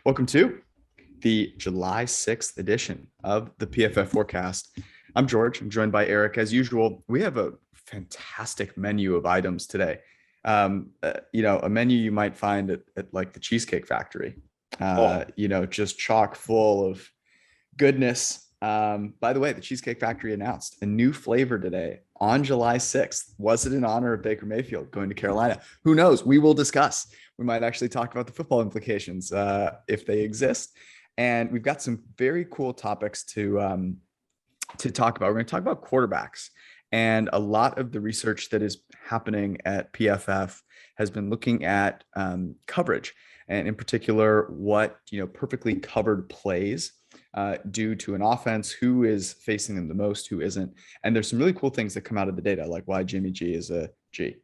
Welcome to the July 6th edition of the PFF Forecast. I'm George. I'm joined by Eric. As usual, we have a fantastic menu of items today. A menu you might find at like the Cheesecake Factory, just chock full of goodness. By the way, the Cheesecake Factory announced a new flavor today on July 6th. Was it in honor of Baker Mayfield going to Carolina? Who knows? We will discuss. We might actually talk about the football implications if they exist. And we've got some very cool topics to talk about. We're going to talk about quarterbacks. And a lot of the research that is happening at PFF has been looking at coverage, and in particular, what perfectly covered plays due to an offense, who is facing them the most, who isn't. And there's some really cool things that come out of the data, like why Jimmy G is a G.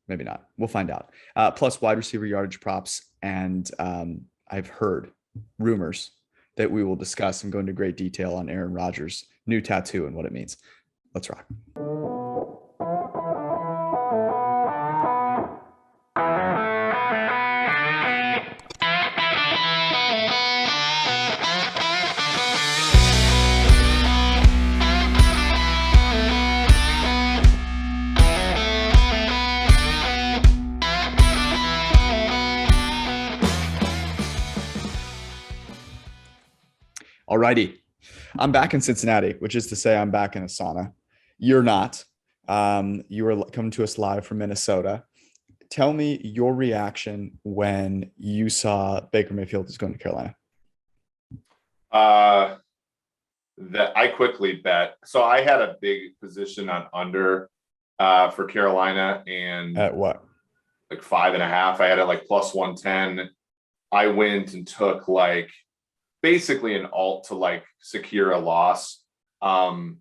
Maybe not. We'll find out. Plus wide receiver yardage props. And I've heard rumors that we will discuss and go into great detail on Aaron Rodgers' new tattoo and what it means. Let's rock. Alrighty. I'm back in Cincinnati, which is to say I'm back in a sauna. You're not. You are coming to us live from Minnesota. Tell me your reaction when you saw Baker Mayfield is going to Carolina. That I quickly bet. So I had a big position on under for Carolina, and At what? Like 5.5. I had it like plus 110. I went and took like basically an alt to like secure a loss. Not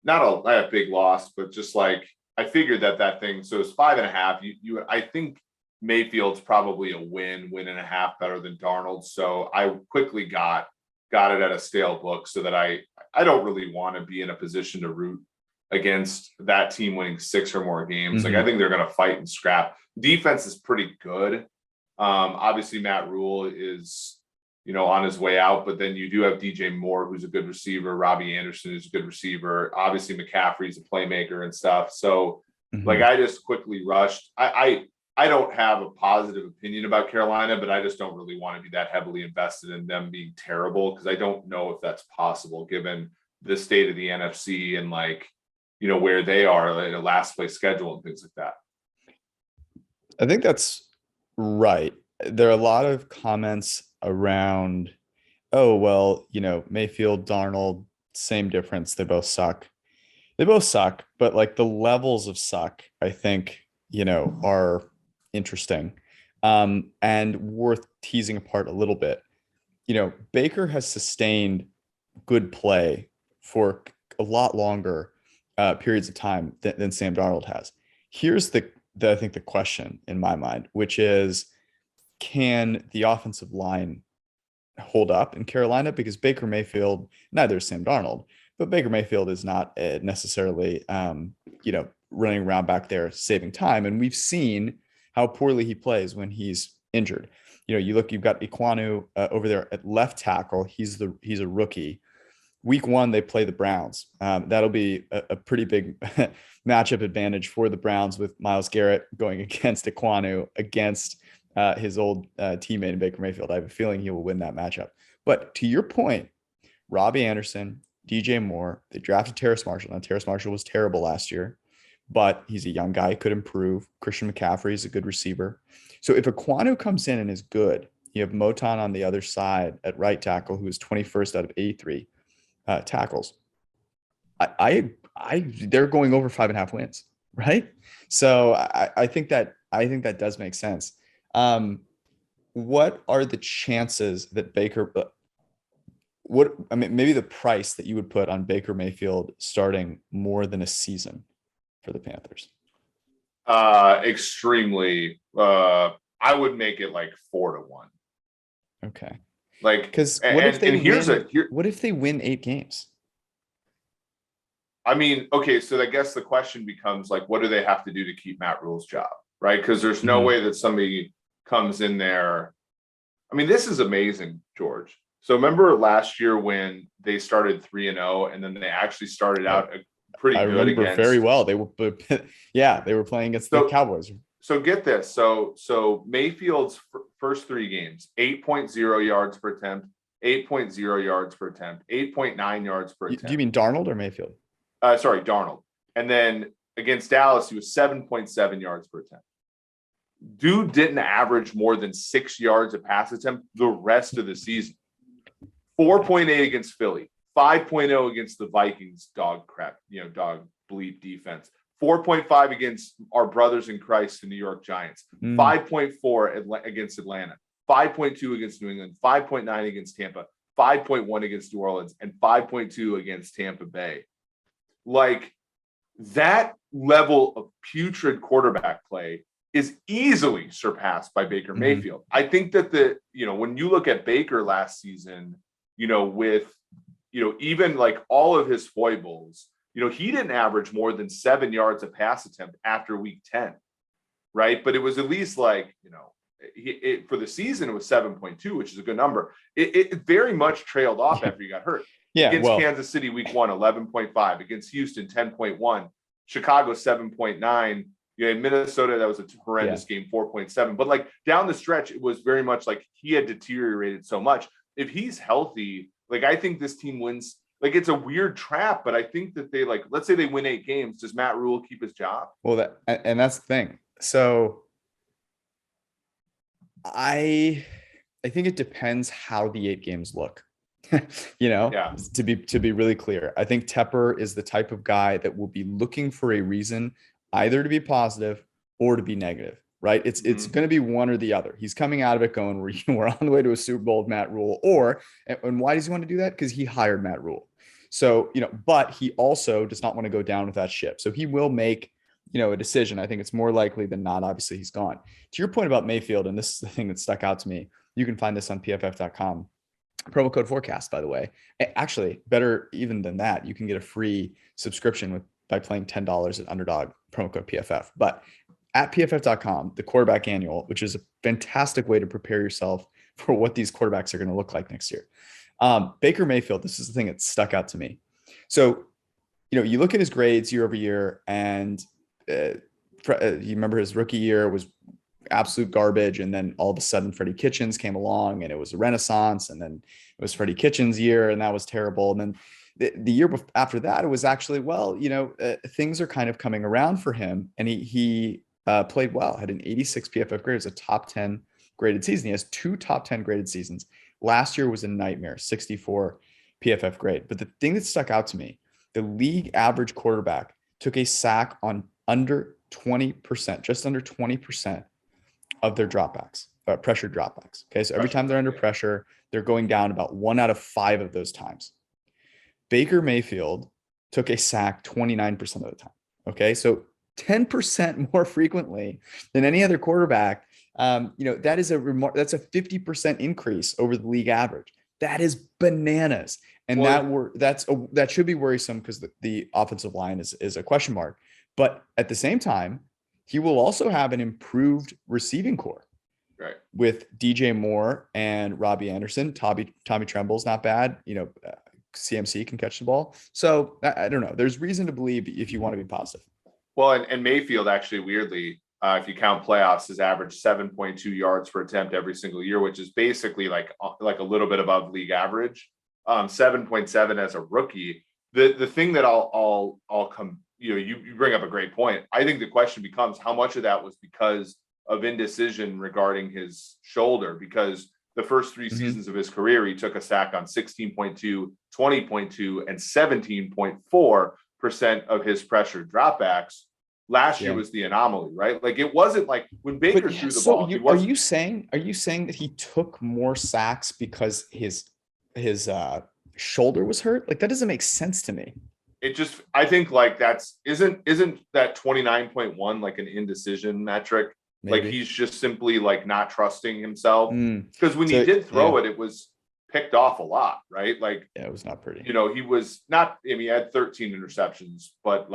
a big loss, but just like I figured that thing. So it's 5.5. I think Mayfield's probably a win and a half better than Darnold. So I quickly got it at a stale book, so that I don't really want to be in a position to root against that team winning 6 or more games. Mm-hmm. Like I think they're going to fight and scrap. Defense is pretty good. Obviously Matt Rule is, on his way out, but then you do have DJ Moore, who's a good receiver, Robbie Anderson, who's a good receiver. Obviously McCaffrey's a playmaker and stuff. So like I just quickly rushed. I don't have a positive opinion about Carolina, but I just don't really want to be that heavily invested in them being terrible, because I don't know if that's possible given the state of the NFC and where they are in a last place schedule and things like that. I think that's right. There are a lot of comments around, Mayfield, Darnold, same difference. They both suck. But like the levels of suck, I think, are interesting and worth teasing apart a little bit. Baker has sustained good play for a lot longer periods of time than Sam Darnold has. Here's I think the question in my mind, which is, can the offensive line hold up in Carolina? Because Baker Mayfield, neither is Sam Darnold, but Baker Mayfield is not necessarily, running around back there saving time. And we've seen how poorly he plays when he's injured. You've got Ekwonu over there at left tackle. He's a rookie. Week 1, they play the Browns. That'll be a pretty big matchup advantage for the Browns, with Myles Garrett going against Ekwonu against his old teammate in Baker Mayfield. I have a feeling he will win that matchup. But to your point, Robbie Anderson, DJ Moore, they drafted Terrace Marshall. Now, Terrace Marshall was terrible last year, but he's a young guy, could improve. Christian McCaffrey is a good receiver. So if Ekwonu comes in and is good, you have Moton on the other side at right tackle, who is 21st out of 83 tackles. They're going over 5.5 wins, right? So I think that does make sense. What are the chances that maybe the price that you would put on Baker Mayfield starting more than a season for the Panthers? Extremely. I would make it like 4-1. Okay. Because what if they win 8 games? I mean, okay, so I guess the question becomes like, what do they have to do to keep Matt Rule's job, right? Because there's no way that somebody comes in there. I mean, this is amazing, George. So remember last year when they started 3-0 and then they actually started out pretty I good remember against very well. They were, yeah, they were playing against the Cowboys. So get this. So Mayfield's first 3 games, 8.0 yards per attempt, 8.0 yards per attempt, 8.9 yards per attempt. Do you mean Darnold or Mayfield? Sorry, Darnold. And then against Dallas, he was 7.7 yards per attempt. Dude didn't average more than 6 yards a pass attempt the rest of the season. 4.8 against Philly, 5.0 against the Vikings, dog bleep defense. 4.5 against our brothers in Christ, the New York Giants. 5.4 against Atlanta. 5.2 against New England. 5.9 against Tampa. 5.1 against New Orleans. And 5.2 against Tampa Bay. Like, that level of putrid quarterback play is easily surpassed by Baker Mayfield. I think that when you look at Baker last season, with, even like all of his foibles, he didn't average more than 7 yards a pass attempt after week 10, right? But it was at least like, for the season, it was 7.2, which is a good number. It very much trailed off after he got hurt. Against Kansas City week 1, 11.5. Against Houston, 10.1. Chicago, 7.9. In Minnesota, that was a horrendous game, 4.7. But like down the stretch, it was very much like he had deteriorated so much. If he's healthy, like I think this team wins. Like it's a weird trap, but I think that they let's say they win 8 games. Does Matt Rule keep his job? Well, that's the thing. So I think it depends how the 8 games look. To be really clear, I think Tepper is the type of guy that will be looking for a reason either to be positive or to be negative, right? It's going to be one or the other. He's coming out of it going, we're on the way to a Super Bowl with Matt Rule. And why does he want to do that? Because he hired Matt Rule. So, but he also does not want to go down with that ship. So he will make, a decision. I think it's more likely than not. Obviously, he's gone. To your point about Mayfield, and this is the thing that stuck out to me, you can find this on PFF.com. Promo code forecast, by the way. Actually, better even than that, you can get a free subscription by playing $10 at Underdog, promo code PFF. But at PFF.com, the quarterback annual, which is a fantastic way to prepare yourself for what these quarterbacks are going to look like next year. Baker Mayfield, this is the thing that stuck out to me. So, you look at his grades year over year, and you remember his rookie year was absolute garbage. And then all of a sudden Freddie Kitchens came along and it was a renaissance. And then it was Freddie Kitchens' year and that was terrible. And then the year after that, it was actually, things are kind of coming around for him. And he played well, had an 86 PFF grade. It was a top 10 graded season. He has 2 top 10 graded seasons. Last year was a nightmare, 64 PFF grade. But the thing that stuck out to me, the league average quarterback took a sack on under 20%, just under 20% of their dropbacks, pressure dropbacks. Okay. So every time they're under pressure, they're going down about 1 out of 5 of those times. Baker Mayfield took a sack 29% of the time. Okay. So 10% more frequently than any other quarterback. That is that's a 50% increase over the league average. That is bananas. And that should be worrisome because the offensive line is a question mark. But at the same time, he will also have an improved receiving core, right? With DJ Moore and Robbie Anderson. Tommy Tremble's not bad. CMC can catch the ball. So I don't know. There's reason to believe if you want to be positive. Well, and Mayfield actually, weirdly, if you count playoffs, has averaged 7.2 yards per attempt every single year, which is basically like a little bit above league average. 7.7 as a rookie. The thing that I'll come. You bring up a great point. I think the question becomes how much of that was because of indecision regarding his shoulder, because the first 3 seasons of his career, he took a sack on 16.2, 20.2, and 17.4% of his pressure dropbacks. Last year was the anomaly, right? Like it wasn't like when Baker threw the ball. Are you saying that he took more sacks because his shoulder was hurt? Like that doesn't make sense to me. I think like isn't that 29.1 like an indecision metric? Maybe. Like he's just simply like not trusting himself because when he did throw it was picked off a lot, right? Like it was not pretty. He was not. I mean, he had 13 interceptions, but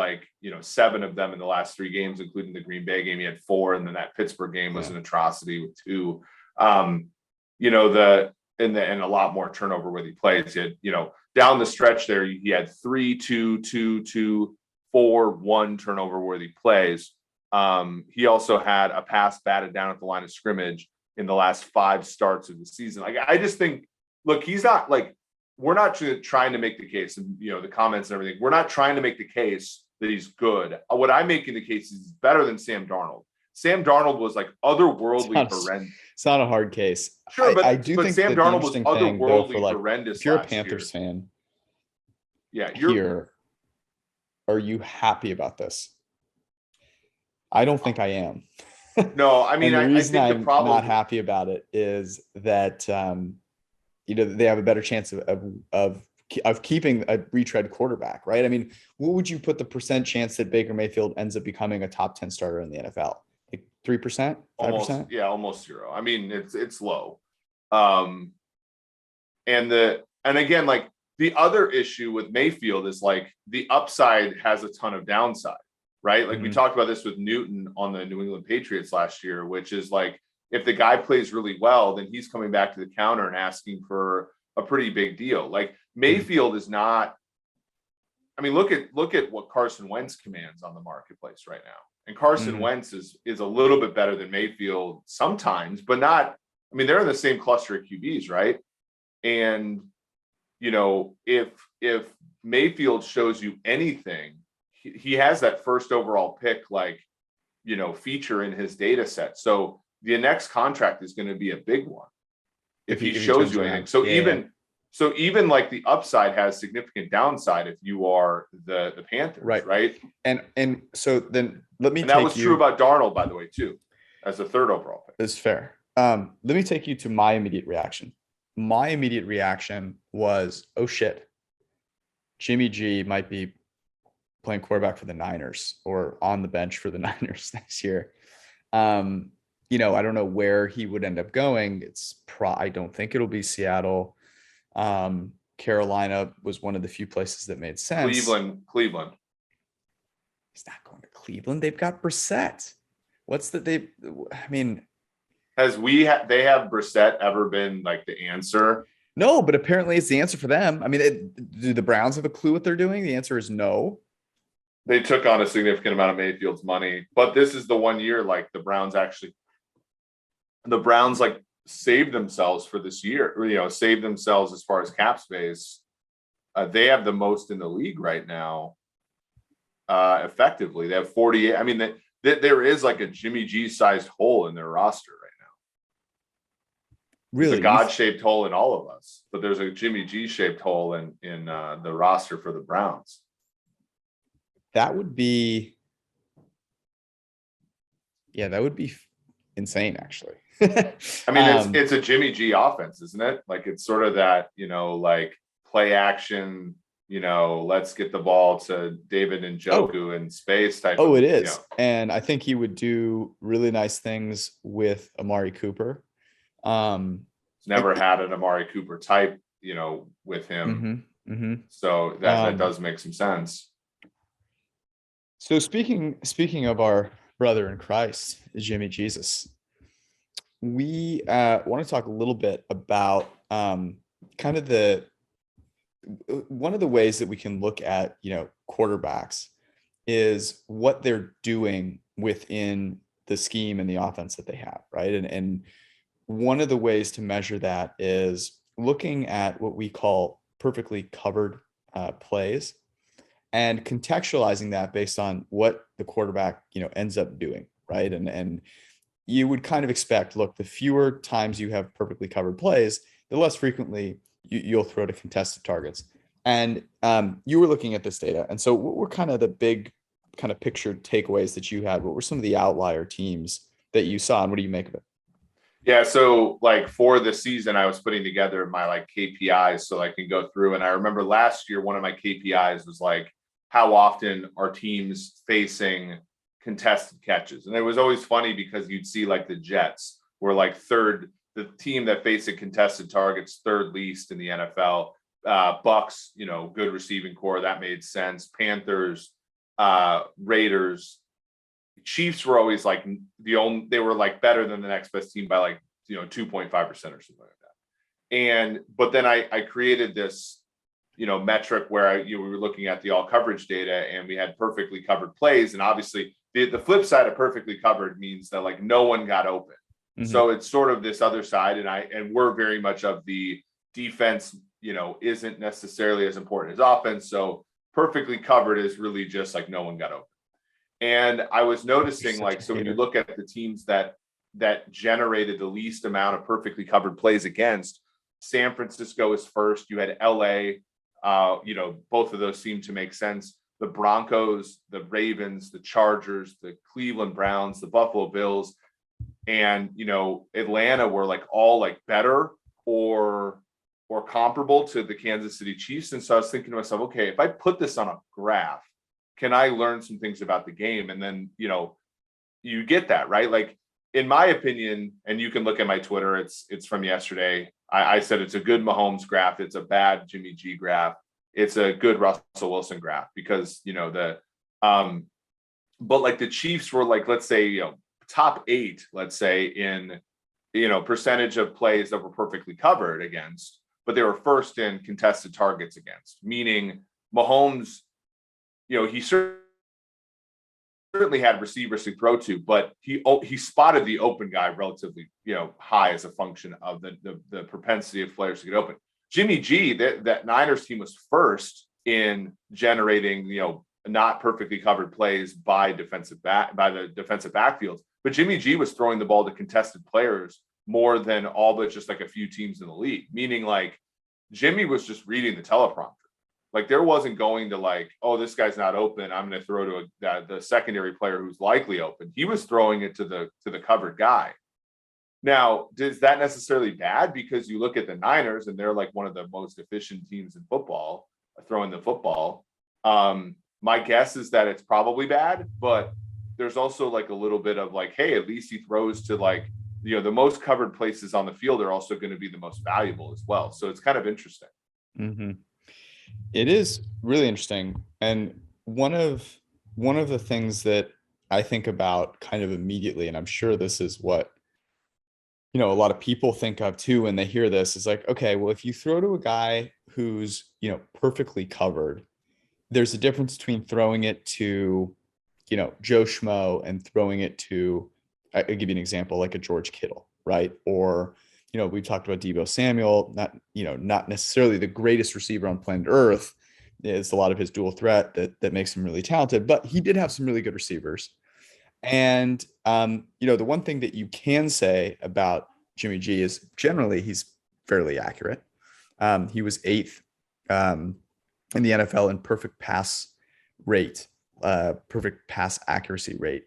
7 of them in the last 3 games, including the Green Bay game, he had 4, and then that Pittsburgh game was an atrocity with 2. and a lot more turnover worthy plays. He had, down the stretch there, he had 3, 2, 2, 2, 4, 1 turnover worthy plays. He also had a pass batted down at the line of scrimmage in the last 5 starts of the season. Like, I just think, look, he's not like, we're not trying to make the case, and the comments and everything. We're not trying to make the case that he's good. What I'm making the case is he's better than Sam Darnold. Sam Darnold was like otherworldly horrendous. It's not a hard case. Sure, but I do think Sam Darnold was otherworldly horrendous. If you're a Panthers fan, yeah, are you happy about this? I don't think I am. No, I mean, and the reason I think I'm the problem not happy about it is that they have a better chance of keeping a retread quarterback, right? I mean, what would you put the percent chance that Baker Mayfield ends up becoming a top 10 starter in the NFL? Like 3%, 5%? Almost 0. I mean, it's low. And again, like, the other issue with Mayfield is like the upside has a ton of downside, right? Like, we talked about this with Newton on the New England Patriots last year, which is like, if the guy plays really well, then he's coming back to the counter and asking for a pretty big deal. Like, Mayfield is not, I mean, look at what Carson Wentz commands on the marketplace right now. And Carson Wentz is a little bit better than Mayfield sometimes, but not, I mean, they're in the same cluster of QBs, right? And, if Mayfield shows you anything, he has that first overall pick, like, feature in his data set. So the next contract is going to be a big one if he shows you anything. So even like the upside has significant downside if you are the Panthers, right? And so then let me. And that was true about Darnold, by the way, too, as a 3rd overall pick. That's fair. Let me take you to my immediate reaction. My immediate reaction was, oh shit, Jimmy G might be playing quarterback for the Niners or on the bench for the Niners next year. I don't know where he would end up going. I don't think it'll be Seattle. Carolina was one of the few places that made sense. Cleveland. He's not going to Cleveland. They've got Brissett. They have Brissett ever been like the answer? No, but apparently it's the answer for them. I mean, do the Browns have a clue what they're doing? The answer is no. They took on a significant amount of Mayfield's money, but this is the one year like the Browns like saved themselves for this year, saved themselves as far as cap space. They have the most in the league right now. Effectively, they have 48. I mean, there is like a Jimmy G sized hole in their roster right now. Really, a God-shaped hole in all of us, but there's a Jimmy G shaped hole in the roster for the Browns. That would be insane, actually. I mean, it's a Jimmy G offense, isn't it? Like, it's sort of that, like play action, let's get the ball to David Njoku in space type. It is. And I think he would do really nice things with Amari Cooper. Never had an Amari Cooper type, with him. So that does make some sense. So speaking of our brother in Christ, Jimmy Jesus, we want to talk a little bit about kind of one of the ways that we can look at, quarterbacks is what they're doing within the scheme and the offense that they have, right? And one of the ways to measure that is looking at what we call perfectly covered plays and contextualizing that based on what the quarterback, ends up doing, right? And you would kind of expect, look, the fewer times you have perfectly covered plays, the less frequently you'll throw to contested targets. And you were looking at this data. And so what were kind of the big kind of pictured takeaways that you had? What were some of the outlier teams that you saw, and what do you make of it? Yeah. So like for the season, I was putting together my like KPIs so I can go through. And I remember last year, one of my KPIs was like, how often are teams facing contested catches? And it was always funny because you'd see like the Jets were like the team that faced contested targets, 3rd least in the NFL. Bucks, good receiving core, that made sense. Panthers, Raiders, Chiefs were always like they were like better than the next best team by like 2.5% or something like that. But then I created this, metric where we were looking at the all coverage data, and we had perfectly covered plays. And obviously the flip side of perfectly covered means that like no one got open. Mm-hmm. So it's sort of this other side. And we're very much of the defense, isn't necessarily as important as offense. So perfectly covered is really just like no one got open. And I was noticing so when you look at the teams that generated the least amount of perfectly covered plays against, San Francisco is first. You had LA, both of those seem to make sense. The Broncos, the Ravens, the Chargers, the Cleveland Browns, the Buffalo Bills, and Atlanta were like all like better or comparable to the Kansas City Chiefs. And so I was thinking to myself, okay, if I put this on a graph, can I learn some things about the game? And then, you get that, right? Like, in my opinion, and you can look at my Twitter, it's from yesterday. I said it's a good Mahomes graph. It's a bad Jimmy G graph. It's a good Russell Wilson graph because, but like the Chiefs were like, let's say, top 8, let's say in, percentage of plays that were perfectly covered against, but they were first in contested targets against, meaning Mahomes, he certainly had receivers to throw to, but he spotted the open guy relatively, high as a function of the propensity of players to get open. Jimmy G, that Niners team was first in generating, not perfectly covered plays by the defensive backfields, but Jimmy G was throwing the ball to contested players more than all but just like a few teams in the league, meaning like Jimmy was just reading the teleprompter. Like there wasn't going to like, oh, this guy's not open, I'm going to throw to the secondary player who's likely open. He was throwing it to the covered guy. Now, is that necessarily bad? Because you look at the Niners and they're like one of the most efficient teams in football, throwing the football. My guess is that it's probably bad, but there's also like a little bit of like, hey, at least he throws to like, the most covered places on the field are also going to be the most valuable as well. So it's kind of interesting. Mm-hmm. It is really interesting. And one of the things that I think about kind of immediately, and I'm sure this is what, a lot of people think of too when they hear this, is like, okay, well, if you throw to a guy who's, perfectly covered, there's a difference between throwing it to, Joe Schmo and throwing it to, I'll give you an example, like a George Kittle, right? Or, we've talked about Deebo Samuel, not necessarily the greatest receiver on planet Earth. It's a lot of his dual threat that makes him really talented, but he did have some really good receivers. And, the one thing that you can say about Jimmy G is generally he's fairly accurate. He was 8th in the NFL in perfect pass accuracy rate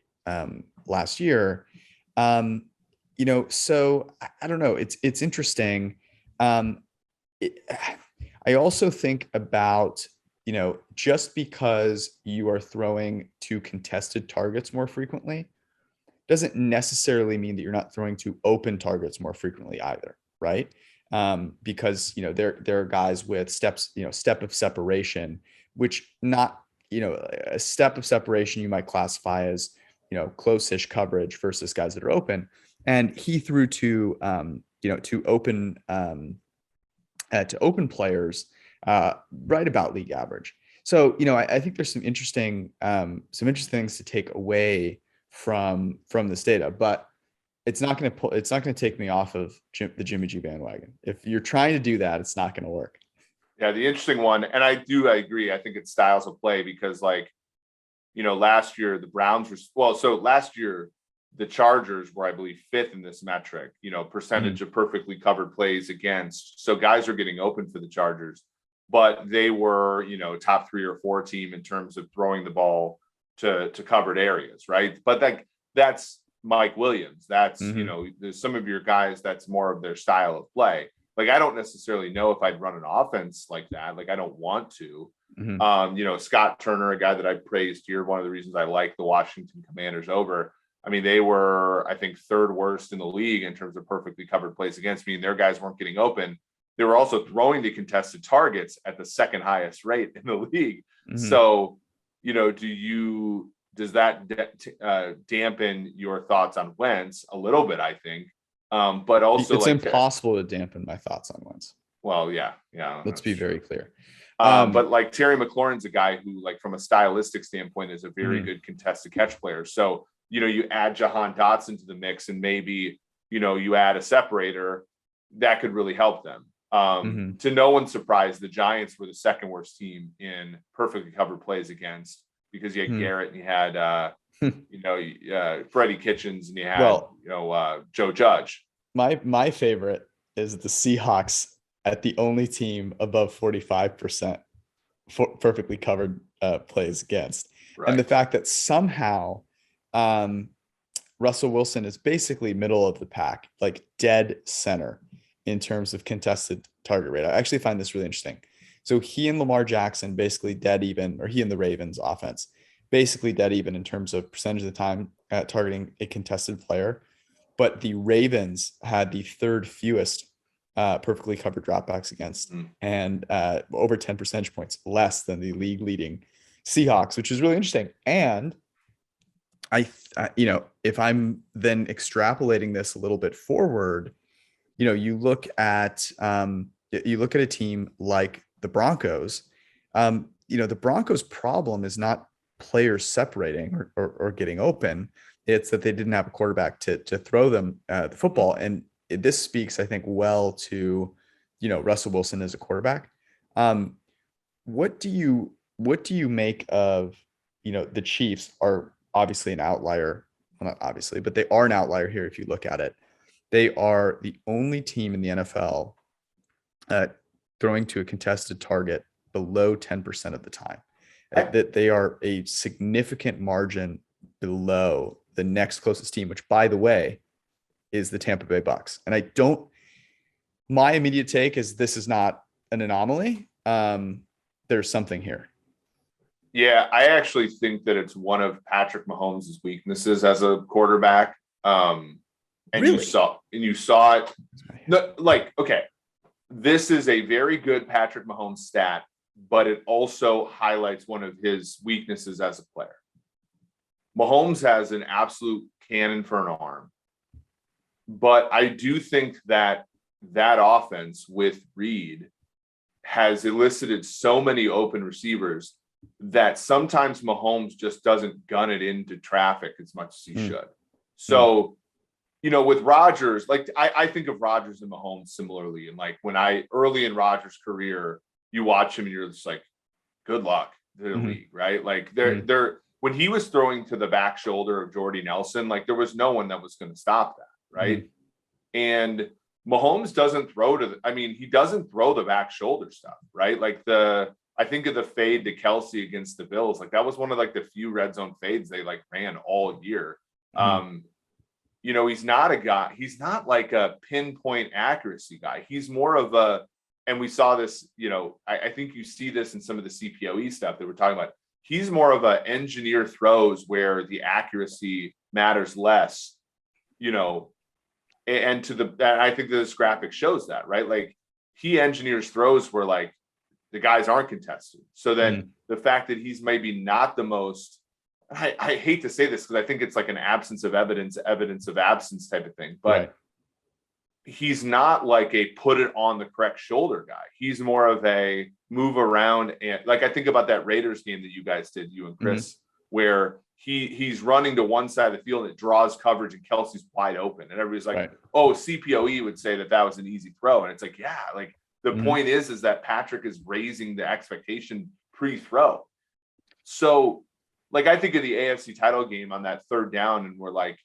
last year. So I don't know. It's interesting. I also think about, just because you are throwing to contested targets more frequently doesn't necessarily mean that you're not throwing to open targets more frequently either, right? Because, there are guys with step of separation, which not, a step of separation you might classify as, close-ish coverage versus guys that are open. And he threw to, to open players right about league average. So, I think there's some interesting things to take away from this data, but it's not going to take me off of the Jimmy G bandwagon. If you're trying to do that, it's not going to work. Yeah, the interesting one, and I agree. I think it's styles of play because, like, last year the Browns were so last year the Chargers were, I believe, 5th in this metric. Percentage of perfectly covered plays against. So guys are getting open for the Chargers, but they were, top 3 or 4 team in terms of throwing the ball to covered areas, right? But that's Mike Williams. That's there's some of your guys that's more of their style of play. Like, I don't necessarily know if I'd run an offense like that. Like, I don't want to. Mm-hmm. Scott Turner, a guy that I praised here, one of the reasons I like the Washington Commanders over. I mean, they were, I think, 3rd worst in the league in terms of perfectly covered plays against me, and their guys weren't getting open. They were also throwing to contested targets at the 2nd highest rate in the league. Mm-hmm. So, does that dampen your thoughts on Wentz a little bit? I think, But also It's like, impossible to dampen my thoughts on Wentz. well, yeah. Let's be very clear. But like Terry McLaurin's a guy who, like, from a stylistic standpoint, is a very good contested catch player. So, you add Jahan Dotson to the mix, and maybe, you add a separator that could really help them. To no one's surprise, the Giants were the second worst team in perfectly covered plays against, because you had Garrett and you had, Freddie Kitchens, and you had, Joe Judge. My favorite is the Seahawks at the only team above 45% perfectly covered plays against. Right. And the fact that somehow Russell Wilson is basically middle of the pack, like dead center in terms of contested target rate. I actually find this really interesting. So he and Lamar Jackson basically dead even, or he and the Ravens offense basically dead even in terms of percentage of the time targeting a contested player. But the Ravens had the third fewest perfectly covered dropbacks against, and over 10 percentage points less than the league leading Seahawks, which is really interesting. And if I'm then extrapolating this a little bit forward, you look at a team like the Broncos. The Broncos' problem is not players separating or getting open. It's that they didn't have a quarterback to throw them the football. And this speaks, I think, well to, Russell Wilson as a quarterback. What do you make of, the Chiefs are obviously an outlier. Well, not obviously, but they are an outlier here. If you look at it, they are the only team in the NFL throwing to a contested target below 10% of the time. That they are a significant margin below the next closest team, which, by the way, is the Tampa Bay Bucks. And my immediate take is this is not an anomaly. There's something here. Yeah, I actually think that it's one of Patrick Mahomes' weaknesses as a quarterback. And really? you saw it. Okay, this is a very good Patrick Mahomes stat, but it also highlights one of his weaknesses as a player. Mahomes has an absolute cannon for an arm, but I do think that offense with Reed has elicited so many open receivers that sometimes Mahomes just doesn't gun it into traffic as much as he should. So, with Rodgers, like I think of Rodgers and Mahomes similarly. And like early in Rodgers' career, you watch him and you're just like, good luck to the league, right? Like they're when he was throwing to the back shoulder of Jordy Nelson, like there was no one that was going to stop that, right? And Mahomes doesn't throw he doesn't throw the back shoulder stuff, right? Like I think of the fade to Kelsey against the Bills. Like that was one of like the few red zone fades they like ran all year. He's not a guy, he's not like a pinpoint accuracy guy. He's more of and we saw this, I think you see this in some of the CPOE stuff that we're talking about. He's more of a engineer throws where the accuracy matters less, and I think this graphic shows that, right? Like he engineers throws where like the guys aren't contested. So then the fact that he's maybe not the most, I hate to say this because I think it's like an absence of evidence of absence type of thing, but he's not like a put it on the correct shoulder guy. He's more of a move around. And like, I think about that Raiders game that you guys did, you and Chris, where he's running to one side of the field and it draws coverage and Kelsey's wide open. And everybody's like, oh, CPOE would say that was an easy throw. And it's like, yeah, like the point is that Patrick is raising the expectation pre-throw. So like, I think of the AFC title game on that third down and we're like,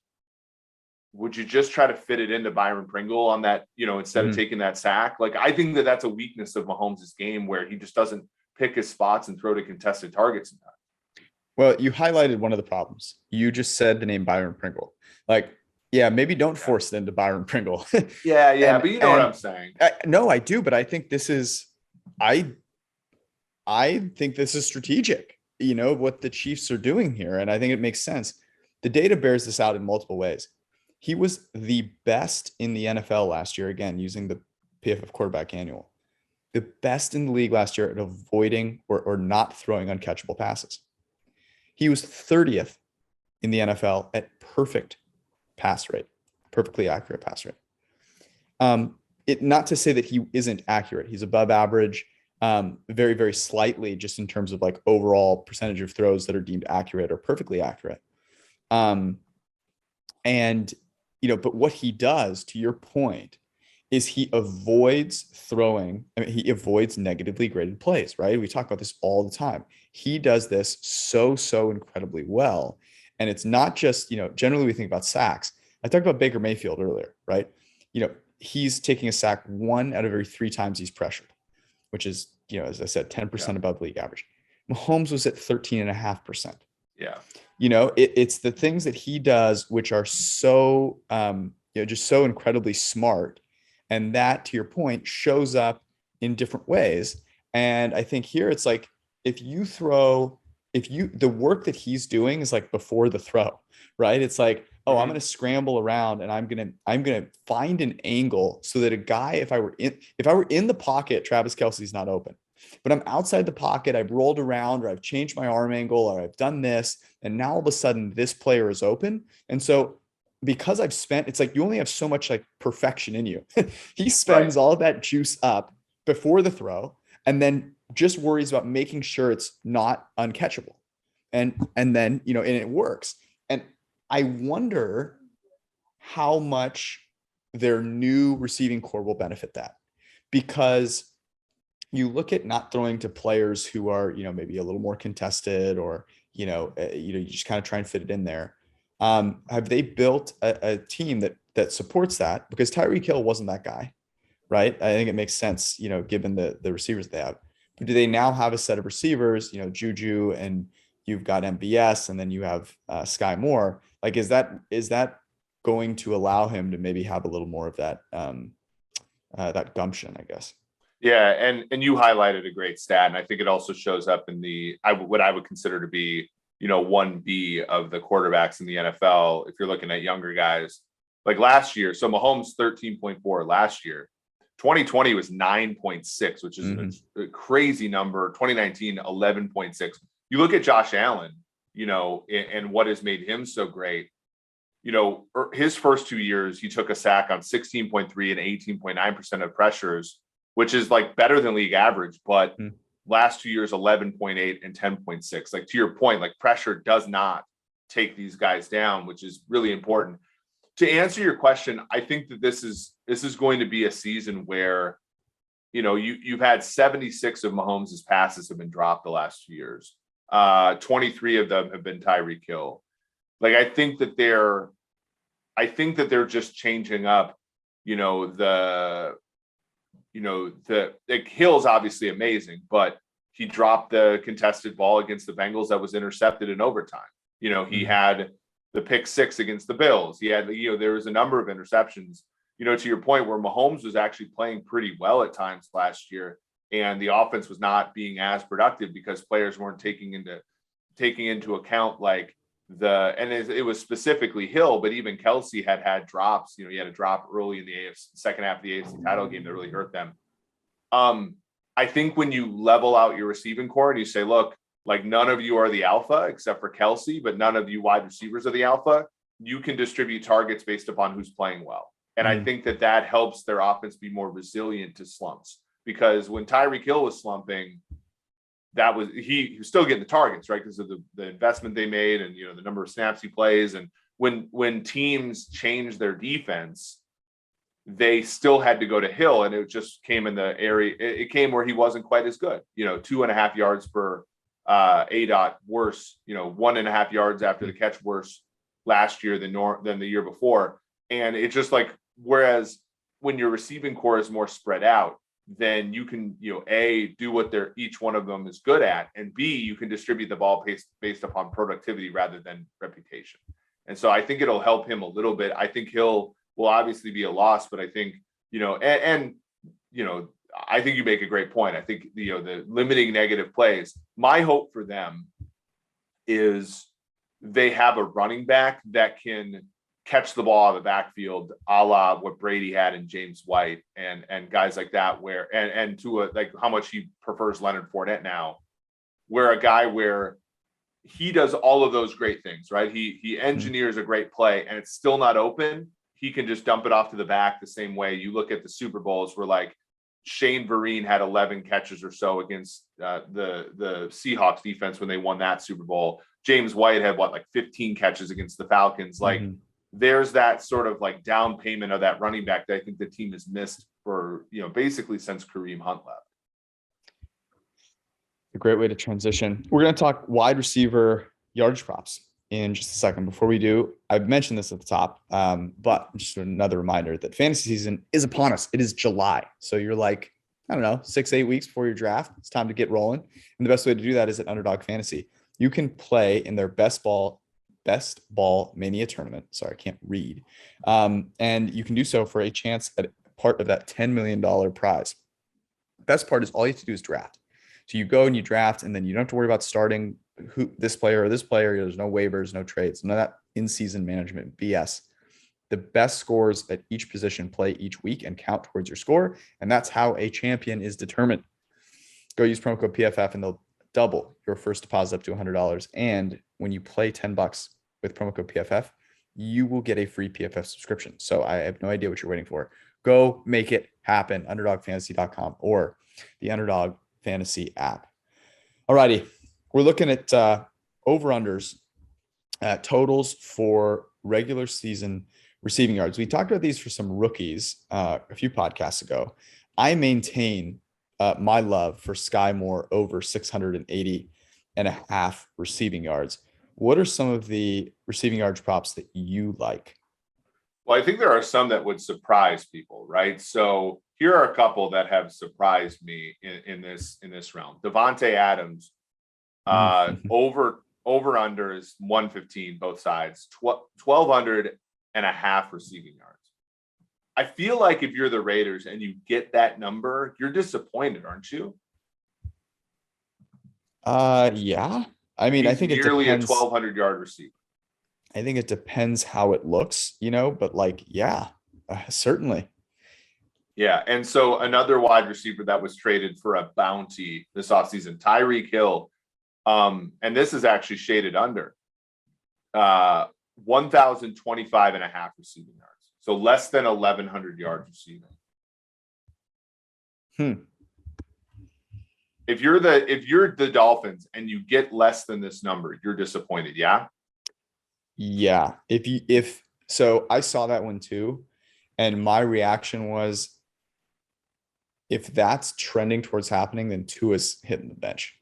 would you just try to fit it into Byron Pringle on that, instead of taking that sack? Like, I think that that's a weakness of Mahomes' game where he just doesn't pick his spots and throw to contested targets. Well, you highlighted one of the problems. You just said the name Byron Pringle. Like, yeah, maybe don't force it into Byron Pringle. Yeah, but you know what I'm saying. No, I do, but I think this is, I think this is strategic, what the Chiefs are doing here. And I think it makes sense. The data bears this out in multiple ways. He was the best in the NFL last year, again, using the PFF quarterback annual, the best in the league last year at avoiding or not throwing uncatchable passes. He was 30th in the NFL at perfect pass rate, perfectly accurate pass rate. It not to say that he isn't accurate. He's above average, very, very slightly, just in terms of like overall percentage of throws that are deemed accurate or perfectly accurate. And, but what he does, to your point, is he avoids throwing. I mean, he avoids negatively graded plays, right? We talk about this all the time. He does this so incredibly well. And it's not just, generally we think about sacks. I talked about Baker Mayfield earlier, right? He's taking a sack 1 out of every 3 times he's pressured, which is, as I said, 10% above league average. Mahomes was at 13.5%. Yeah. It's the things that he does, which are so, just so incredibly smart. And that, to your point, shows up in different ways. And I think here it's like, the work that he's doing is like before the throw, right? It's like, I'm going to scramble around and I'm going to find an angle so that a guy, if I were in the pocket, Travis Kelce's not open, but I'm outside the pocket, I've rolled around or I've changed my arm angle or I've done this. And now all of a sudden this player is open. And so because it's like, you only have so much like perfection in you. He spends all of that juice up before the throw and then just worries about making sure it's not uncatchable. And then, and it works. And I wonder how much their new receiving core will benefit that, because you look at not throwing to players who are, maybe a little more contested or, you just kind of try and fit it in there. Have they built a team that supports that? Because Tyreek Hill wasn't that guy, right? I think it makes sense, given the receivers they have. But do they now have a set of receivers, Juju, and you've got MBS, and then you have Sky Moore? Like, is that going to allow him to maybe have a little more of that that gumption, I guess? Yeah, and you highlighted a great stat, and I think it also shows up in what I would consider to be 1B of the quarterbacks in the NFL. If you're looking at younger guys, like last year, so Mahomes 13.4 last year. 2020 was 9.6, which is a crazy number. 2019 11.6. You look at Josh Allen, and what has made him so great. His first 2 years, he took a sack on 16.3 and 18.9% of pressures, which is like better than league average, but last 2 years, 11.8 and 10.6. Like, to your point, like, pressure does not take these guys down, which is really important. To answer your question, I think that this is going to be a season where, you've had 76 of Mahomes' passes have been dropped the last 2 years. 23 of them have been Tyreek Hill. Like, I think that they're just changing up, Hill's obviously amazing, but he dropped the contested ball against the Bengals that was intercepted in overtime. He had the pick 6 against the Bills. He had, there was a number of interceptions, to your point, where Mahomes was actually playing pretty well at times last year, and the offense was not being as productive because players weren't taking into account like it was specifically Hill, but even Kelce had drops. He had a drop early in the second half of the AFC title game that really hurt them. I think when you level out your receiving core and you say, look, like, none of you are the alpha except for Kelce, but none of you wide receivers are the alpha, you can distribute targets based upon who's playing well. And I think that helps their offense be more resilient to slumps, because when Tyreek Hill was slumping, he was still getting the targets, right? Because of the investment they made and, the number of snaps he plays. And when teams change their defense, they still had to go to Hill, and it just came in the area. It came where he wasn't quite as good, 2.5 yards per ADOT worse, 1.5 yards after the catch worse last year than the year before. And it's just like, whereas when your receiving core is more spread out, then you can, A, do what each one of them is good at, and B, you can distribute the ball based upon productivity rather than reputation. And so I think it'll help him a little bit. I think Hill will obviously be a loss, but I think, I think you make a great point. I think, the limiting negative plays, my hope for them is they have a running back that can catch the ball out of the backfield, a la what Brady had in James White and guys like that, and to like how much he prefers Leonard Fournette now, where a guy where he does all of those great things, right? He engineers a great play and it's still not open. he can just dump it off to the back the same way you look at the Super Bowls where like Shane Vereen had 11 catches or so against the Seahawks defense when they won that Super Bowl. James White had like 15 catches against the Falcons. Like there's that sort of like down payment of that running back that I think the team has missed for, basically since Kareem Hunt left. A great way to transition. We're going to talk wide receiver yardage props in just a second. Before we do, I've mentioned this at the top, but just another reminder that fantasy season is upon us. It is July. So you're like, I don't know, 6-8 weeks before your draft. It's time to get rolling. And the best way to do that is at Underdog Fantasy. You can play in their best ball mania tournament. Sorry, I can't read. And you can do so for a chance at part of that $10 million prize. Best part is all you have to do is draft. So you go and you draft, and then you don't have to worry about starting this player or this player. There's no waivers, no trades, none of that in-season management BS. The best scores at each position play each week and count towards your score. And that's how a champion is determined. Go use promo code PFF and they'll double your first deposit up to $100. And when you play $10 with promo code PFF, you will get a free PFF subscription. So I have no idea what you're waiting for. Go make it happen. UnderdogFantasy.com or the Underdog Fantasy app. All righty. We're looking at over-unders, totals for regular season receiving yards. We talked about these for some rookies a few podcasts ago. I maintain my love for Sky Moore over 680.5 receiving yards. What are some of the receiving yards props that you like? Well, I think there are some that would surprise people, right? So here are a couple that have surprised me in this realm. Devontae Adams, over under is 115, both sides, 1,200.5 receiving yards. I feel like if you're the Raiders and you get that number, you're disappointed, aren't you? Yeah. I mean, I think it nearly depends. A 1,200-yard receiver. I think it depends how it looks, but like, yeah, certainly. Yeah. And so another wide receiver that was traded for a bounty this offseason, Tyreek Hill. And this is actually shaded under 1,025.5 receiving yards. So less than 1,100 yards receiving. If you're the Dolphins and you get less than this number, you're disappointed. Yeah. Yeah. So I saw that one too. And my reaction was, if that's trending towards happening, then Tua's hitting the bench.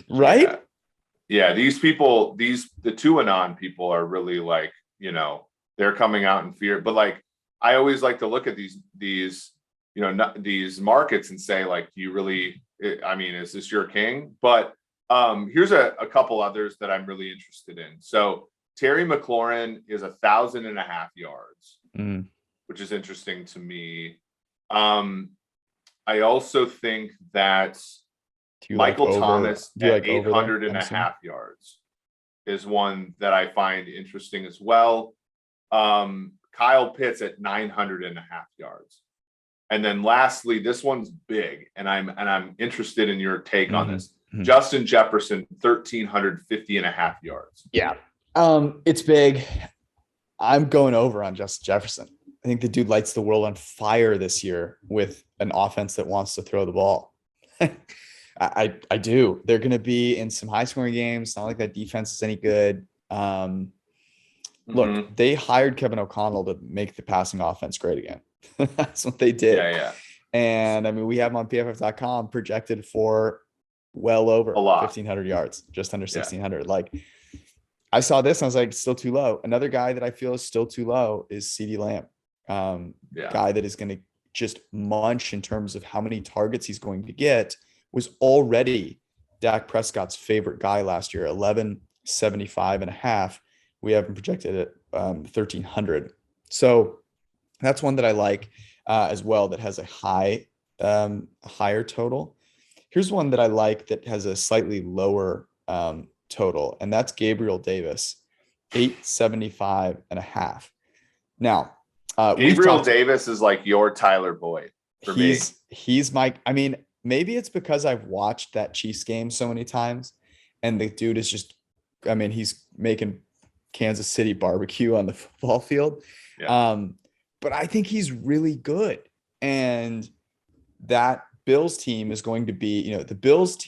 Right? Yeah. These people, the Tuanon people are really like, they're coming out in fear. But like, I always like to look at these markets and say, like, do you really, is this your king? But here's a couple others that I'm really interested in. So Terry McLaurin is 1,000.5 yards, which is interesting to me. I also think that Michael Thomas at 800.5 yards is one that I find interesting as well. Kyle Pitts at 900.5 yards. And then lastly, this one's big, and I'm interested in your take on this. Justin Jefferson, 1,350.5 yards. Yeah. It's big. I'm going over on Justin Jefferson. I think the dude lights the world on fire this year with an offense that wants to throw the ball. I do. They're going to be in some high scoring games. It's not like that defense is any good. Look, they hired Kevin O'Connell to make the passing offense great again. That's what they did. Yeah. And we have him on PFF.com projected for well over 1,500 yards, just under 1,600. Like, I saw this and I was like, still too low. Another guy that I feel is still too low is CeeDee Lamb. Guy that is going to just munch in terms of how many targets he's going to get, was already Dak Prescott's favorite guy last year, 1,175.5. We have him projected at 1,300. So that's one that I like as well, that has a higher total. Here's one that I like that has a slightly lower total, and that's Gabriel Davis, 875.5. Now, Gabriel Davis is like your Tyler Boyd for me. He's my, maybe it's because I've watched that Chiefs game so many times, and the dude is just, he's making Kansas City barbecue on the football field. Yeah. But I think he's really good. And that Bills team is going to be, the Bills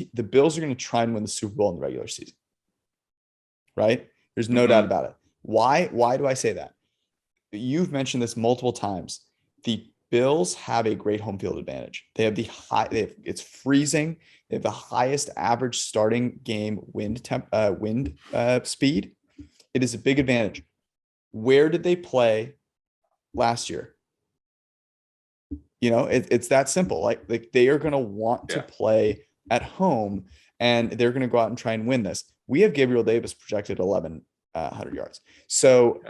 are going to try and win the Super Bowl in the regular season. Right? There's no doubt about it. Why do I say that? You've mentioned this multiple times. The Bills have a great home field advantage. They have it's freezing. They have the highest average starting game wind speed. It is a big advantage. Where did they play last year? It's that simple. Like they are going to want to play at home, and they're going to go out and try and win this. We have Gabriel Davis projected 1,100 yards. So,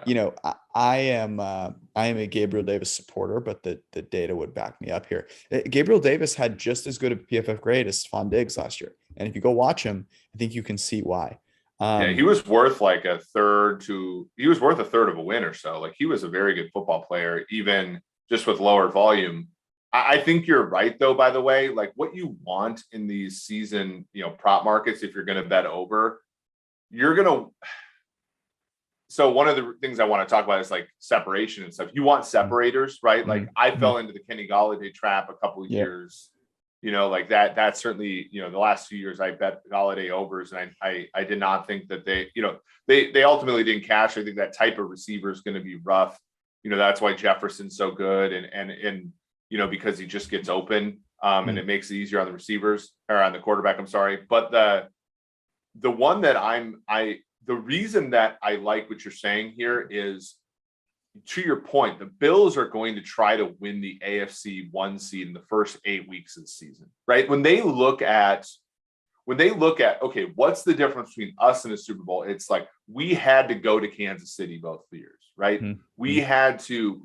I am a Gabriel Davis supporter, but the data would back me up here. Gabriel Davis had just as good a PFF grade as Stephon Diggs last year. And if you go watch him, I think you can see why. He was worth like a third of a win or so. Like he was a very good football player, even just with lower volume. I think you're right, though, by the way. Like what you want in these season, prop markets, if you're going to bet over, so one of the things I want to talk about is like separation and stuff. You want separators, right? Like I fell into the Kenny Golladay trap a couple of years, like that certainly, the last few years I bet Golladay overs, and I did not think that they ultimately didn't cash. I think that type of receiver is going to be rough. That's why Jefferson's so good. And because he just gets open and it makes it easier on the receivers or on the quarterback. I'm sorry. But the one that the reason that I like what you're saying here is, to your point, the Bills are going to try to win the AFC 1 seed in the first 8 weeks of the season, right? When they look at, okay, what's the difference between us and the Super Bowl? It's like, we had to go to Kansas City both years, right? We had to,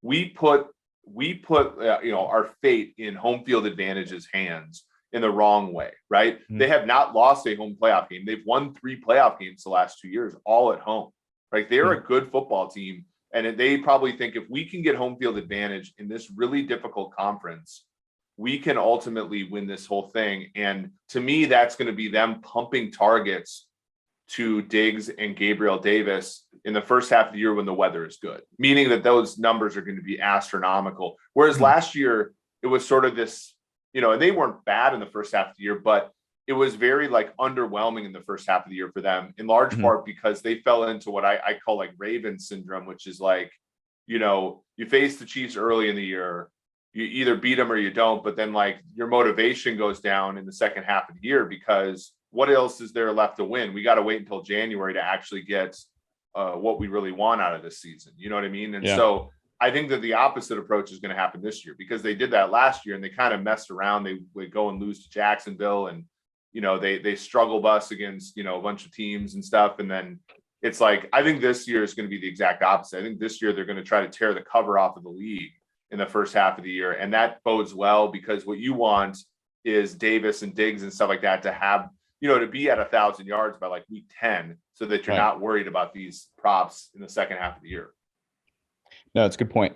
we put our fate in home field advantage's hands in the wrong way, right? They have not lost a home playoff game. They've won 3 playoff games the last 2 years, all at home. Right? They're a good football team. And they probably think if we can get home field advantage in this really difficult conference, we can ultimately win this whole thing. And to me, that's going to be them pumping targets to Diggs and Gabriel Davis in the first half of the year when the weather is good, meaning that those numbers are going to be astronomical. Whereas last year, it was sort of this, and they weren't bad in the first half of the year, but it was very like underwhelming in the first half of the year for them, in large part because they fell into what I call like Raven syndrome, which is like, you face the Chiefs early in the year, you either beat them or you don't, but then like your motivation goes down in the second half of the year because what else is there left to win? We got to wait until January to actually get what we really want out of this season. You know what I mean? And so I think that the opposite approach is going to happen this year because they did that last year and they kind of messed around. They would go and lose to Jacksonville and, they struggle bus against, a bunch of teams and stuff. And then it's like, I think this year is going to be the exact opposite. I think this year they're going to try to tear the cover off of the league in the first half of the year. And that bodes well because what you want is Davis and Diggs and stuff like that to have, to be at 1,000 yards by like week 10 so that you're not worried about these props in the second half of the year. No, it's a good point.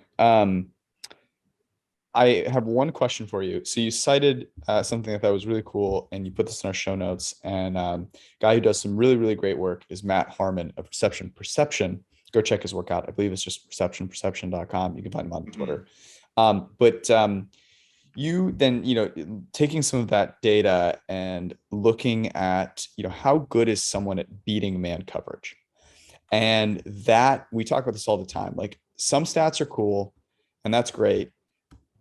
I have one question for you. So you cited something that was really cool, and you put this in our show notes. And guy who does some really, really great work is Matt Harmon of Reception Perception. Go check his work out. I believe it's just receptionperception.com. You can find him on Twitter. But you then, taking some of that data and looking at, how good is someone at beating man coverage? And that we talk about this all the time. Like some stats are cool and that's great.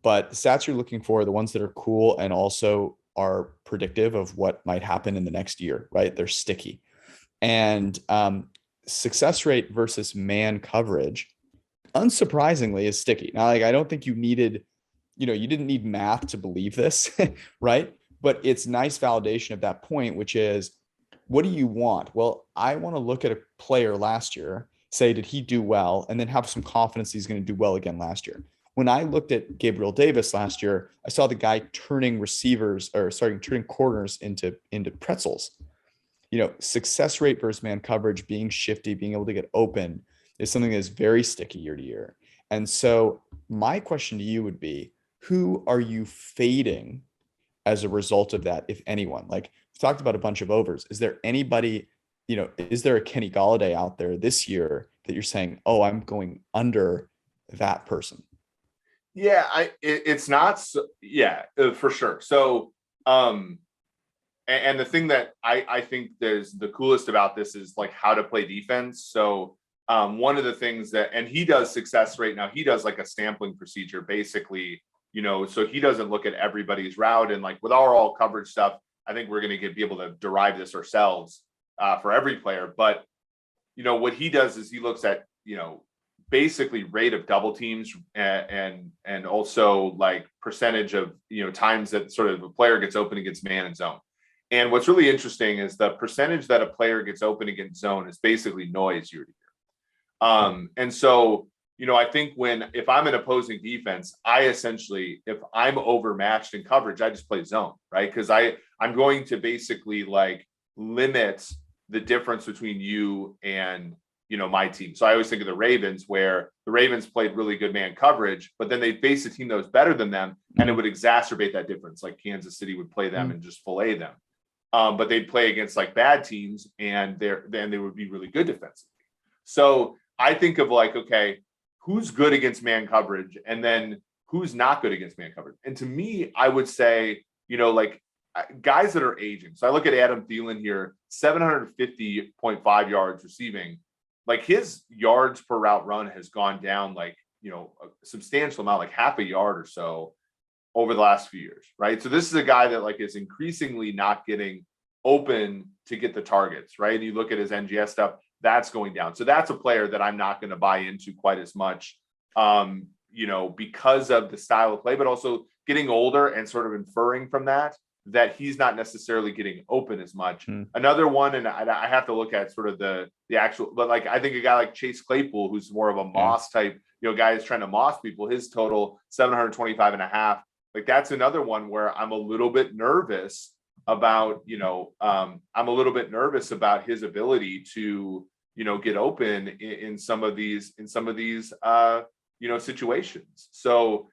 But the stats you're looking for are the ones that are cool and also are predictive of what might happen in the next year, right? They're sticky. And success rate versus man coverage, unsurprisingly, is sticky. Now, like I don't think you needed, you didn't need math to believe this, right? But it's nice validation of that point, which is, what do you want? Well, I want to look at a player last year, say, did he do well? And then have some confidence he's going to do well again last year. When I looked at Gabriel Davis last year, I saw the guy turning corners into pretzels. Success rate versus man coverage, being shifty, being able to get open is something that is very sticky year to year. And so my question to you would be, who are you fading as a result of that, if anyone? Like we've talked about a bunch of overs. Is there anybody is there a Kenny Galladay out there this year that you're saying, oh, I'm going under that person? Yeah, it's not yeah, for sure. So and the thing that I think there's the coolest about this is like how to play defense. So one of the things that, and he does success rate now, he does like a sampling procedure basically, so he doesn't look at everybody's route. And like with our all coverage stuff, I think we're going to be able to derive this ourselves for every player. But, what he does is he looks at, basically rate of double teams and also like percentage of, times that sort of a player gets open against man and zone. And what's really interesting is the percentage that a player gets open against zone is basically noise year to year. And so, I think if I'm an opposing defense, I essentially, if I'm overmatched in coverage, I just play zone, right? Because I'm going to basically like limit the difference between you and, my team. So I always think of the Ravens, where the Ravens played really good man coverage, but then they faced a team that was better than them, and it would exacerbate that difference. Like Kansas City would play them and just fillet them. But they'd play against like bad teams, and then they would be really good defensively. So I think of like, okay, who's good against man coverage, and then who's not good against man coverage. And to me, I would say, like guys that are aging. So I look at Adam Thielen here, 750.5 yards receiving. Like his yards per route run has gone down like, a substantial amount, like half a yard or so over the last few years, right? So this is a guy that like is increasingly not getting open to get the targets, right? And you look at his NGS stuff, that's going down. So that's a player that I'm not going to buy into quite as much, because of the style of play, but also getting older and sort of inferring from that he's not necessarily getting open as much. Another one, and I have to look at sort of the actual, but like I think a guy like Chase Claypool, who's more of a Moss type, guy is trying to Moss people, his total 725.5. Like that's another one where I'm a little bit nervous about, I'm a little bit nervous about his ability to, get open in some of these situations. So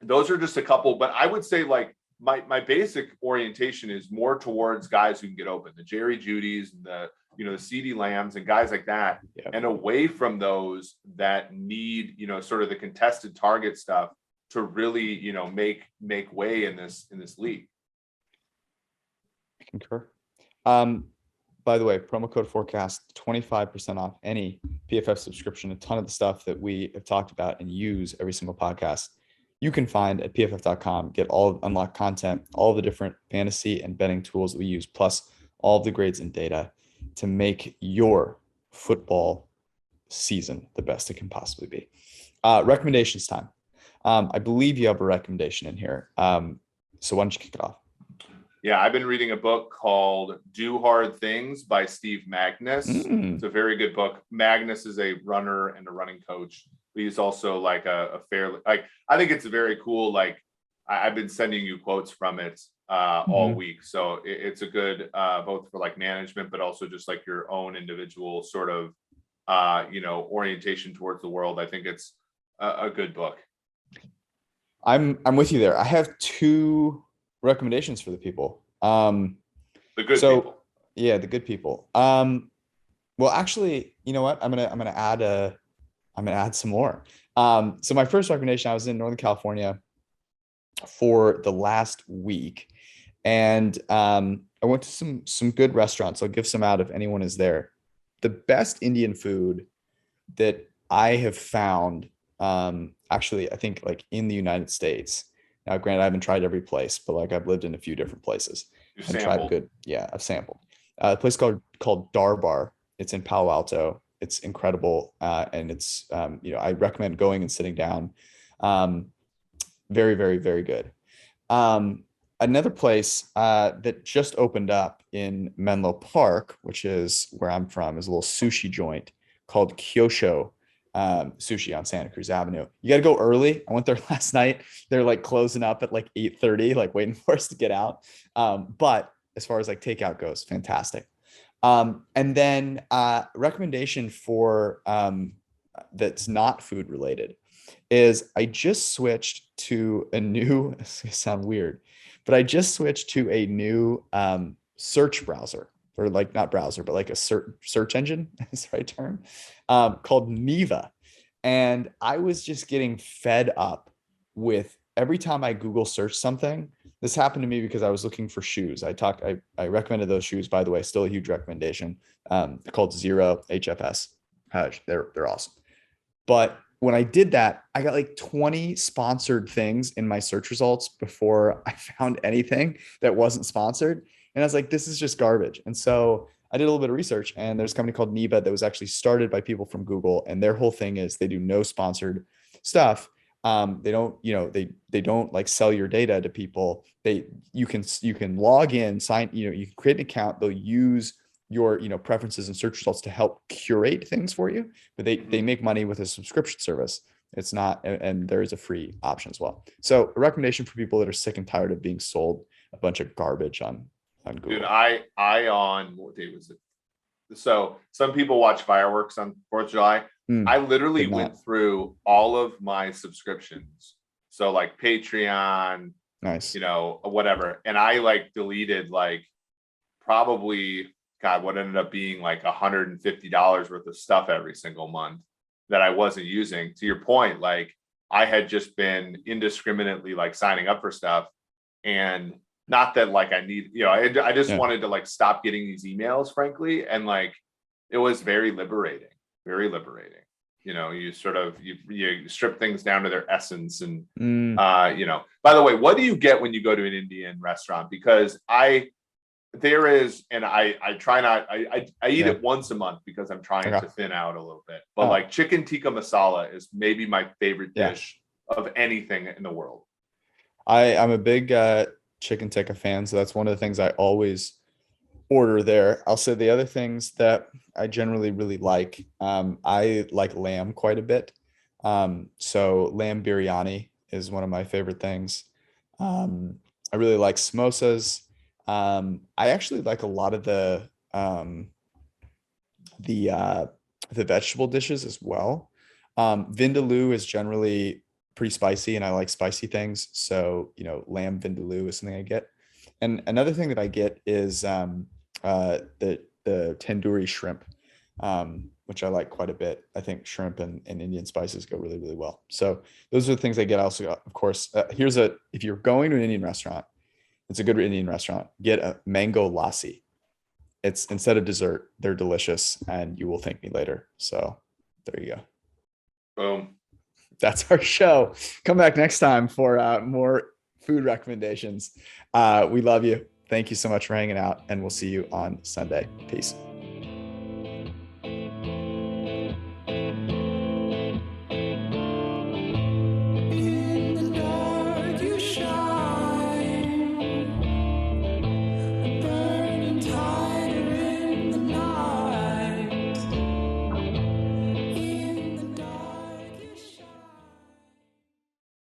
those are just a couple, but I would say like my basic orientation is more towards guys who can get open, the Jerry Judys and the CeeDee Lambs and guys like that, and away from those that need, sort of the contested target stuff to really, make way in this league. I concur. By the way, promo code forecast, 25% off any PFF subscription. A ton of the stuff that we have talked about and use every single podcast, you can find at pff.com. Get all of unlocked content, all the different fantasy and betting tools that we use, plus all of the grades and data to make your football season the best it can possibly be. Recommendations time. I believe you have a recommendation in here. So why don't you kick it off? Yeah, I've been reading a book called Do Hard Things by Steve Magnus. It's a very good book. Magnus is a runner and a running coach. He's also like a fairly, like, I think it's a very cool, like, I've been sending you quotes from it all week. So it's a good, both for like management, but also just like your own individual sort of, orientation towards the world. I think it's a good book. I'm with you there. I have two recommendations for the people. The good people. Yeah, the good people. Well, actually, you know what? I'm gonna add some more. So my first recommendation, I was in Northern California for the last week, and I went to some good restaurants. I'll give some out if anyone is there. The best Indian food that I have found, actually, I think like in the United States. Now, granted, I haven't tried every place, but like I've lived in a few different places and tried good. Yeah, I've sampled. A place called Darbar. It's in Palo Alto. It's incredible, and it's I recommend going and sitting down. Very, very, very good. Another place that just opened up in Menlo Park, which is where I'm from, is a little sushi joint called Kyosho Sushi on Santa Cruz Avenue. You got to go early. I went there last night. They're like closing up at like 8:30, like waiting for us to get out. But as far as like takeout goes, fantastic. And then recommendation for that's not food related is I just switched to a new, it's gonna sound weird, but I just switched to a new search browser. or like not browser, but like a search engine is the right term, called Neva. And I was just getting fed up with every time I Google search something. This happened to me because I was looking for shoes. I recommended those shoes, by the way, still a huge recommendation. They're called Zero HFS. They're awesome. But when I did that, I got like 20 sponsored things in my search results before I found anything that wasn't sponsored. And I was like, this is just garbage. And so I did a little bit of research, and there's a company called Neva that was actually started by people from Google. And their whole thing is they do no sponsored stuff. They don't, they don't like sell your data to people. You can log in, sign, you can create an account. They'll use your preferences and search results to help curate things for you, but they make money with a subscription service. It's not, and there is a free option as well. So a recommendation for people that are sick and tired of being sold a bunch of garbage on Google. Dude, I on what day was it? So some people watch fireworks on 4th of July. I literally went through all of my subscriptions. So like Patreon, nice, whatever. And I like deleted like probably what ended up being like $150 worth of stuff every single month that I wasn't using. To your point, like I had just been indiscriminately like signing up for stuff, and not that like I need, I just wanted to like stop getting these emails, frankly. And like, it was very liberating, very liberating. You sort of, you strip things down to their essence. And, by the way, what do you get when you go to an Indian restaurant? Because there is, and I try not, I eat it once a month because I'm trying to thin out a little bit, but like chicken tikka masala is maybe my favorite dish of anything in the world. I'm a big chicken tikka fan, so that's one of the things I always order there. I'll say the other things that I generally really like, I like lamb quite a bit. So lamb biryani is one of my favorite things. I really like samosas. I actually like a lot of the vegetable dishes as well. Vindaloo is generally pretty spicy, and I like spicy things. So, lamb vindaloo is something I get. And another thing that I get is the tandoori shrimp, which I like quite a bit. I think shrimp and Indian spices go really, really well. So those are the things I get. Also, of course, if you're going to an Indian restaurant, it's a good Indian restaurant, get a mango lassi. It's instead of dessert, they're delicious, and you will thank me later. So there you go. Boom. That's our show. Come back next time for more food recommendations. We love you. Thank you so much for hanging out, and we'll see you on Sunday. Peace.